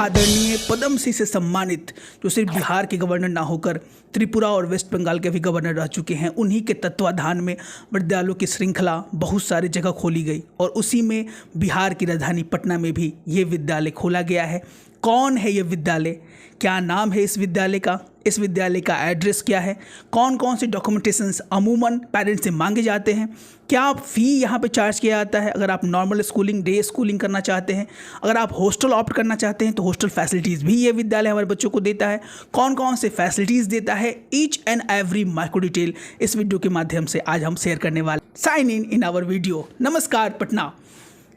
आदरणीय पद्मश्री से सम्मानित जो सिर्फ बिहार के गवर्नर ना होकर त्रिपुरा और वेस्ट बंगाल के भी गवर्नर रह चुके हैं, उन्हीं के तत्वाधान में विद्यालयों की श्रृंखला बहुत सारी जगह खोली गई और उसी में बिहार की राजधानी पटना में भी ये विद्यालय खोला गया है। कौन है ये विद्यालय, क्या नाम है इस विद्यालय का, इस विद्यालय का एड्रेस क्या है, कौन कौन से डॉक्यूमेंटेशंस अमूमन पेरेंट्स से मांगे जाते हैं, क्या फ़ी यहाँ पे चार्ज किया जाता है अगर आप नॉर्मल स्कूलिंग डे स्कूलिंग करना चाहते हैं, अगर आप हॉस्टल ऑप्ट करना चाहते हैं तो हॉस्टल फैसिलिटीज़ भी ये विद्यालय हमारे बच्चों को देता है, कौन कौन से फैसिलिटीज़ देता है, each and every micro detail इस वीडियो के माध्यम से आज हम शेयर करने वाले। Sign in our video. नमस्कार पटना।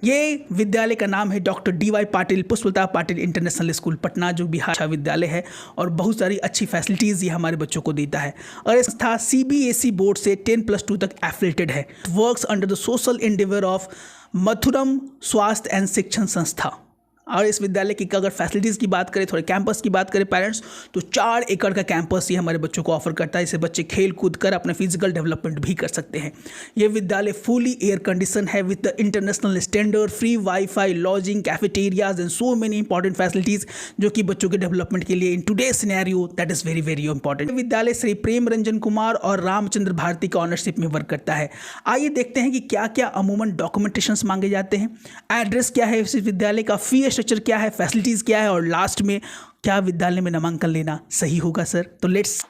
ये विद्यालय का नाम है doctor D Y. Patil Pushpalata Patil international school Patna, जो बिहार विद्यालय है और बहुत सारी अच्छी फैसिलिटीज़ ये हमारे बच्चों को देता है। और ये संस्था CBSE बोर्ड से 10+2 तक एफिलेटेड है। Works under the social endeavour of Mathuram Swasthya and शिक्षण संस्था। और इस विद्यालय की अगर फैसिलिटीज़ की बात करें, थोड़े कैंपस की बात करें पेरेंट्स, तो 4 एकड़ का कैंपस ये हमारे बच्चों को ऑफर करता है। इससे बच्चे खेल कूद कर अपने फिजिकल डेवलपमेंट भी कर सकते हैं। ये विद्यालय फुली एयर कंडीशन है with the international standard, free wifi, lodging, cafeterias and so many important facilities जो कि बच्चों के डेवलपमेंट के लिए in today scenario that is very very important. विद्यालय श्री प्रेम रंजन कुमार और रामचंद्र भारती का ऑनरशिप में वर्क करता है। आइए देखते हैं कि क्या क्या अमूमन डॉक्यूमेंटेशंस मांगे जाते हैं, एड्रेस क्या है इस विद्यालय का, फी स्ट्रक्चर क्या है, फैसिलिटीज़ क्या है और लास्ट में क्या विद्यालय में नामांकन लेना सही होगा सर। तो लेट्स,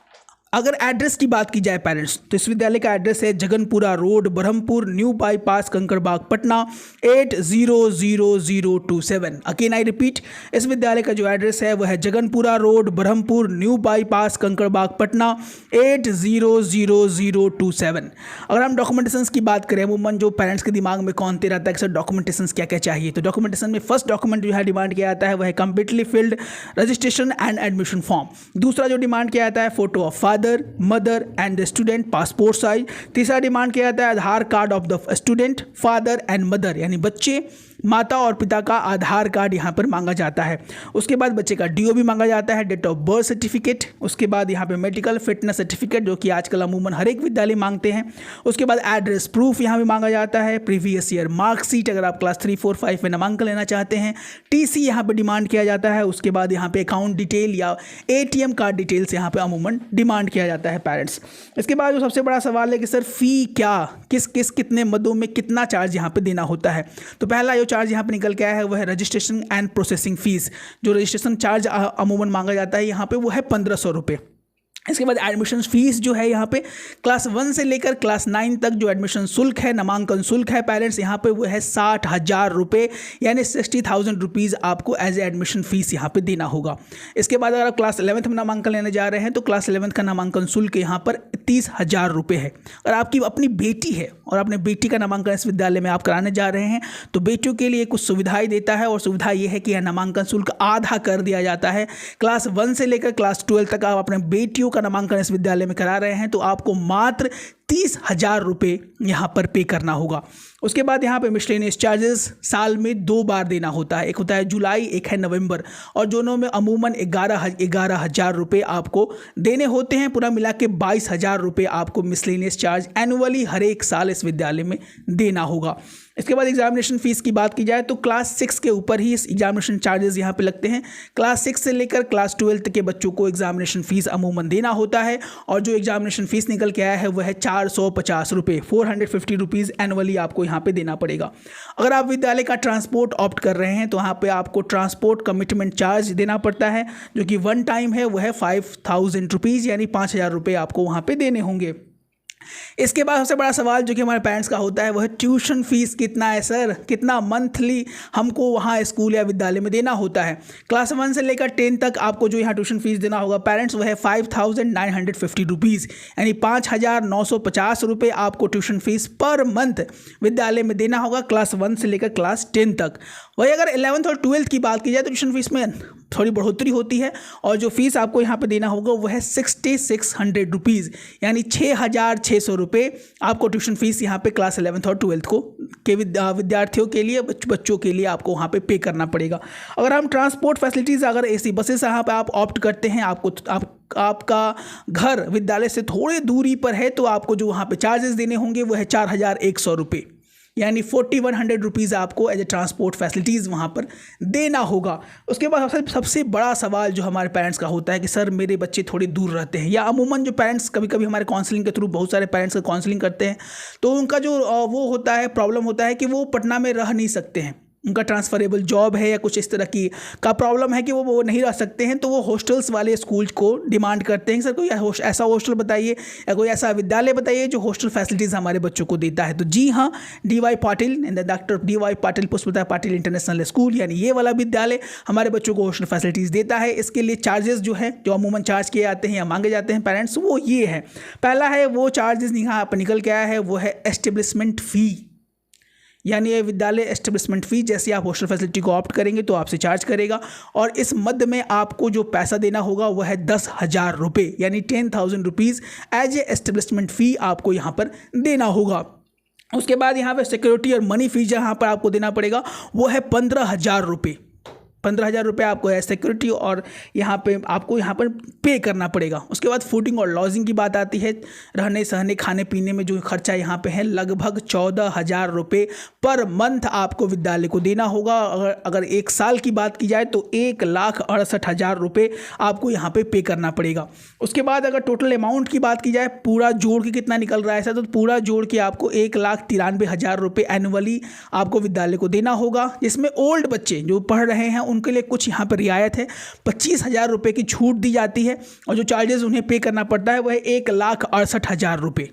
अगर एड्रेस की बात की जाए पेरेंट्स, तो इस विद्यालय का एड्रेस है Jaganpura road, Brahmapur, new bypass, Kankarbagh, Patna 800027। Again I repeat, इस विद्यालय का जो एड्रेस है वह है Jaganpura road, Brahmapur, new bypass, Kankarbagh, Patna 800027। अगर हम डॉक्यूमेंटेशंस की बात करें, अमूमन जो पेरेंट्स के दिमाग में कौनते रहता है कि सर डॉक्यूमेंटेशंस क्या क्या चाहिए, तो डॉक्यूमेंटेशन में फर्स्ट डॉक्यूमेंट जो है डिमांड किया जाता है वह है completely filled registration and admission form. दूसरा जो डिमांड किया जाता है photo of father, mother and the student, passport size. तीसरा डिमांड किया जाता है Aadhaar card of the student, father and mother, यानी बच्चे, माता और पिता का आधार कार्ड यहाँ पर मांगा जाता है। उसके बाद बच्चे का DOB मांगा जाता है, डेट ऑफ बर्थ सर्टिफिकेट। उसके बाद यहाँ पे मेडिकल फिटनेस सर्टिफिकेट जो कि आजकल अमूमन हर एक विद्यालय मांगते हैं। उसके बाद एड्रेस प्रूफ यहाँ पे मांगा जाता है, प्रीवियस ईयर मार्कशीट अगर आप क्लास 3, 4, 5 में नामांकन लेना चाहते हैं, TC यहाँ पे डिमांड किया जाता है। उसके बाद यहाँ पे अकाउंट डिटेल या ATM कार्ड डिटेल्स यहाँ पे अमूमन डिमांड किया जाता है पेरेंट्स। इसके बाद जो सबसे बड़ा सवाल है कि सर फ़ी क्या, कितने मदों में कितना चार्ज यहाँ पे देना होता है। तो पहला जो चार्ज यहाँ पे निकल के आया है वह है रजिस्ट्रेशन एंड प्रोसेसिंग फीस। जो रजिस्ट्रेशन चार्ज अमूमन मांगा जाता है यहाँ पे वो है 1500 रुपये। इसके बाद एडमिशन फीस जो है यहाँ पे क्लास 1 से लेकर क्लास 9 तक जो एडमिशन शुल्क है, नामांकन शुल्क है पेरेंट्स, यहाँ पे वो है 60,000 रुपये, यानी 60,000 रुपीज़ आपको एज ए एडमिशन फ़ीस यहाँ पे देना होगा। इसके बाद अगर आप क्लास 11th में नामांकन लेने जा रहे हैं तो क्लास 11th का नामांकन शुल्क यहाँ पर 30,000 रुपये है। अगर आपकी अपनी बेटी है और अपने बेटी का नामांकन इस विद्यालय में आप कराने जा रहे हैं तो बेटियों के लिए कुछ सुविधाएँ देता है और सुविधा ये है कि यह नामांकन शुल्क आधा कर दिया जाता है। क्लास 1 से लेकर क्लास 12 तक आप अपने बेटियों का नामांकन इस विद्यालय में करा रहे हैं तो आपको मात्र 30,000 रुपये यहाँ पर पे करना होगा। उसके बाद यहाँ पे मिसलेनियस चार्जेस साल में 2 बार देना होता है, एक होता है जुलाई, एक है नवंबर, और दोनों में अमूमन 11,000 रुपये आपको देने होते हैं। पूरा मिला के 22,000 रुपये आपको मिसलेनियस चार्ज एनुअली हर एक साल इस विद्यालय में देना होगा। इसके बाद एग्जामिनेशन फ़ीस की बात की जाए तो क्लास 6 के ऊपर ही इस एग्जामिनेशन चार्जेस यहाँ पे लगते हैं। क्लास 6 से लेकर क्लास 12 तक के बच्चों को एग्जामिनेशन फ़ीस अमूमन देना होता है और जो एग्जामिनेशन फ़ीस निकल के आया है वह है 450 रुपये, 450 रुपीज़ एनुअली आपको यहाँ पे देना पड़ेगा। अगर आप विद्यालय का ट्रांसपोर्ट ऑप्ट कर रहे हैं तो यहाँ पे आपको ट्रांसपोर्ट कमिटमेंट चार्ज देना पड़ता है जो कि 1 टाइम है, वह है 5,000 रुपीज़, यानी 5,000 रुपये आपको वहाँ पे देने होंगे। इसके बाद सबसे बड़ा सवाल जो कि हमारे पेरेंट्स का होता है वह ट्यूशन फीस कितना है सर, कितना मंथली हमको वहाँ स्कूल या विद्यालय में देना होता है। क्लास 1 से लेकर 10 तक आपको जो यहाँ ट्यूशन फीस देना होगा पेरेंट्स वह है 5,950 रुपीज़, यानी 5,950 रुपये आपको ट्यूशन फीस पर मंथ विद्यालय में देना होगा क्लास 1 से लेकर क्लास 10 तक। वही अगर 11th और 12th की बात की जाए तो ट्यूशन फीस में थोड़ी बढ़ोतरी होती है और जो फीस आपको यहाँ पे देना होगा वो है 6,600 रुपीज़, यानी 6,600 रुपये आपको ट्यूशन फीस यहाँ पे क्लास 11th और 12th को के विद्यार्थियों के लिए, बच्चों के लिए आपको वहाँ पे पे करना पड़ेगा। अगर हम ट्रांसपोर्ट फैसिलिटीज़, अगर AC बसेस यहाँ पे आप ऑप्ट करते हैं, आपका घर विद्यालय से थोड़ी दूरी पर है तो आपको जो वहाँ पे चार्जेस देने होंगे वो है 4,100 रुपये। यानी 4100 रुपीज़ आपको एज ए ट्रांसपोर्ट फैसिलिटीज़ वहाँ पर देना होगा। उसके बाद सबसे बड़ा सवाल जो हमारे पेरेंट्स का होता है कि सर मेरे बच्चे थोड़े दूर रहते हैं, या अमूमन जो पेरेंट्स कभी कभी हमारे काउंसलिंग के थ्रू बहुत सारे पेरेंट्स का काउंसलिंग करते हैं, तो उनका जो वो होता है प्रॉब्लम होता है कि वो पटना में रह नहीं सकते हैं, उनका ट्रांसफरेबल जॉब है या कुछ इस तरह की का प्रॉब्लम है कि वो नहीं रह सकते हैं, तो वो हॉस्टल्स वाले स्कूल को डिमांड करते हैं सर कोई ऐसा हॉस्टल बताइए या कोई ऐसा विद्यालय बताइए जो हॉस्टल फैसिलिटीज़ हमारे बच्चों को देता है। तो जी हाँ, DY Patil doctor DY Patil Pushpalata Patil international school यानी ये वाला विद्यालय हमारे बच्चों को हॉस्टल फैसिलिटीज़ देता है। इसके लिए चार्जेस जो है जो अमूमन चार्ज किए जाते हैं या मांगे जाते हैं पेरेंट्स, वो ये है। पहला है वो चार्जेस यहाँ पर निकल के आया है, वो है एस्टेब्लिशमेंट फ़ी, यानी ये विद्यालय एस्टेब्लिशमेंट फ़ी जैसे आप हॉस्टल फैसिलिटी को ऑप्ट करेंगे तो आपसे चार्ज करेगा, और इस मध्य में आपको जो पैसा देना होगा वह है 10,000 रुपये, यानी 10,000 रुपीज़ एज ए एस्टेब्लिशमेंट फ़ी आपको यहाँ पर देना होगा। उसके बाद यहाँ पर सिक्योरिटी और मनी फीस जहाँ पर आपको देना पड़ेगा वो है 15,000 रुपये। 15,000 रुपये आपको है सिक्योरिटी और यहाँ पे आपको यहाँ पर पे करना पड़ेगा। उसके बाद फूडिंग और लॉजिंग की बात आती है, रहने सहने खाने पीने में जो खर्चा यहाँ पे है लगभग 14,000 रुपये पर मंथ आपको विद्यालय को देना होगा। अगर एक साल की बात की जाए तो 1,68,000 रुपये आपको यहाँ पे करना पड़ेगा। उसके बाद अगर टोटल अमाउंट की बात की जाए पूरा जोड़ के कितना निकल रहा है ऐसा, तो पूरा जोड़ के आपको 1,93,000 रुपये एनुअली आपको विद्यालय को देना होगा, जिसमें ओल्ड बच्चे जो पढ़ रहे हैं उनके लिए कुछ यहाँ पर रियायत है, 25,000 रुपये की छूट दी जाती है, और जो चार्जेस उन्हें पे करना पड़ता है वह 1,68,000 रुपये,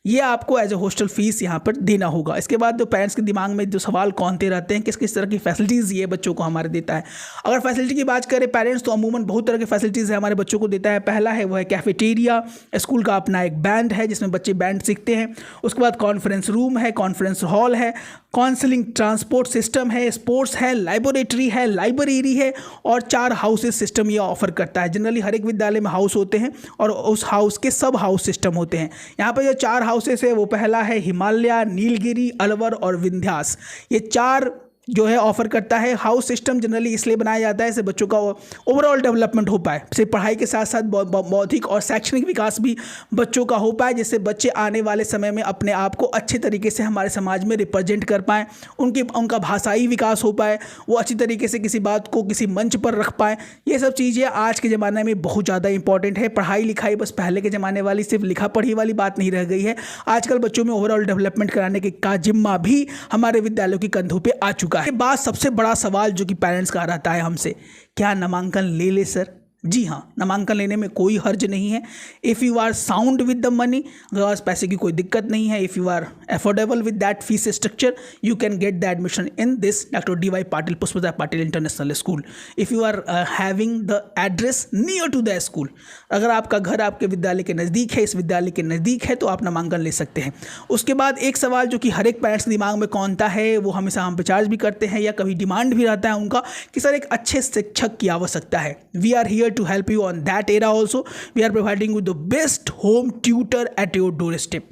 ये आपको एज ए हॉस्टल फीस यहाँ पर देना होगा। इसके बाद जो पेरेंट्स के दिमाग में जो सवाल कौनते रहते हैं किस किस तरह की फैसिलिटीज़ ये बच्चों को हमारे देता है। अगर फैसिलिटी की बात करें पेरेंट्स तो अमूमन बहुत तरह की फैसिलिटीज़ है हमारे बच्चों को देता है। पहला है वह है कैफेटेरिया, स्कूल का अपना एक बैंड है जिसमें बच्चे बैंड सीखते हैं। उसके बाद कॉन्फ्रेंस रूम है, कॉन्फ्रेंस हॉल है, काउंसलिंग ट्रांसपोर्ट सिस्टम है, स्पोर्ट्स है, लाइब्रेटरी है, लाइब्रेरी है, और 4 हाउसेस सिस्टम ये ऑफर करता है। जनरली हर एक विद्यालय में हाउस होते हैं और उस हाउस के सब हाउस सिस्टम होते हैं। यहाँ पर जो 4 हाउसेस है वो पहला है हिमालय, नीलगिरी, अलवर और विंध्यास। ये 4 जो है ऑफर करता है। हाउस सिस्टम जनरली इसलिए बनाया जाता है इससे बच्चों का ओवरऑल डेवलपमेंट हो पाए, सिर्फ पढ़ाई के साथ साथ बौद्धिक और शैक्षणिक विकास भी बच्चों का हो पाए, जिससे बच्चे आने वाले समय में अपने आप को अच्छे तरीके से हमारे समाज में रिप्रेजेंट कर पाएँ, उनका भाषाई विकास हो पाए, वो अच्छी तरीके से किसी बात को किसी मंच पर रख पाएँ। ये सब चीज़ें आज के ज़माने में बहुत ज़्यादा इंपॉर्टेंट है। पढ़ाई लिखाई बस पहले के ज़माने वाली सिर्फ लिखा पढ़ी वाली बात नहीं रह गई है। आजकल बच्चों में ओवरऑल डेवलपमेंट कराने का जिम्मा भी हमारे विद्यालयों के कंधों पर आ चुका है। बात सबसे बड़ा सवाल जो कि पेरेंट्स का रहता है हमसे, क्या नामांकन ले ले सर? जी हाँ, नामांकन लेने में कोई हर्ज नहीं है। If you are sound with the money, अगर पैसे की कोई दिक्कत नहीं है, if you are affordable with that fee structure, you can get the admission in this doctor DY Patil Pushpalata Patil international school. If you are having the address near to the school, अगर आपका घर आपके विद्यालय के नज़दीक है, इस विद्यालय के नज़दीक है, तो आप नामांकन ले सकते हैं। उसके बाद एक सवाल जो कि हर एक पेरेंट्स के दिमाग में कौनता है, वो हमेशा हम पे चार्ज भी करते हैं या कभी डिमांड भी रहता है उनका कि सर एक अच्छे शिक्षक की आवश्यकता है। We are here to help you on that era also. We are providing you the best home tutor at your doorstep.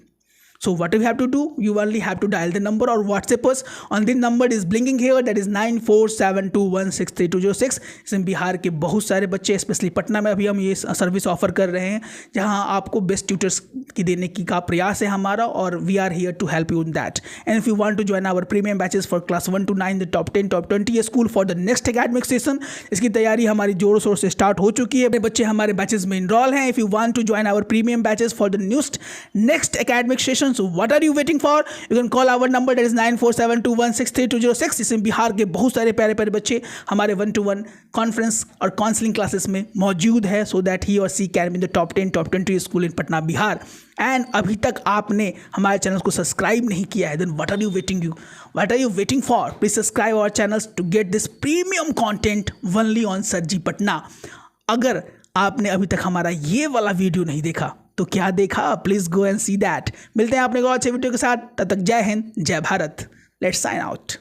So what you have to do, you only have to dial the number or WhatsApp us on this number is blinking here, that is 9472163206। इसमें बिहार के बहुत सारे बच्चे, specially Patna में अभी हम ये service offer कर रहे हैं जहां आपको बेस्ट ट्यूटर्स की देने की का प्रयास है हमारा, और we are here to help you in that. And if you want to join our premium batches for class 1 to 9 the top 10 top 20 school for the next academic session, इसकी तैयारी हमारी जोरों शोर से स्टार्ट हो चुकी है। बच्चे हमारे बैचेस में इनरोल हैं। If you want to join our premium batches for the next academic session, so what are you waiting for? You can call our number, that is 9472163206। इसमें बिहार के बहुत सारे प्यारे प्यारे बच्चे हमारे 1-to-1 कॉन्फ्रेंस और काउंसलिंग क्लासेस में मौजूद है, सो that he or she can be the top 10 top 20 school in Patna Bihar. And अभी तक आपने हमारे चैनल को सब्सक्राइब नहीं किया है, then what are you waiting for? Please subscribe our channels to get this premium content only on sir ji Patna. अगर आपने अभी तक हमारा ये वाला वीडियो नहीं देखा तो क्या देखा? Please go and see that. मिलते हैं अपने को अच्छे वीडियो के साथ, तब तक जय हिंद, जय भारत। Let's sign out.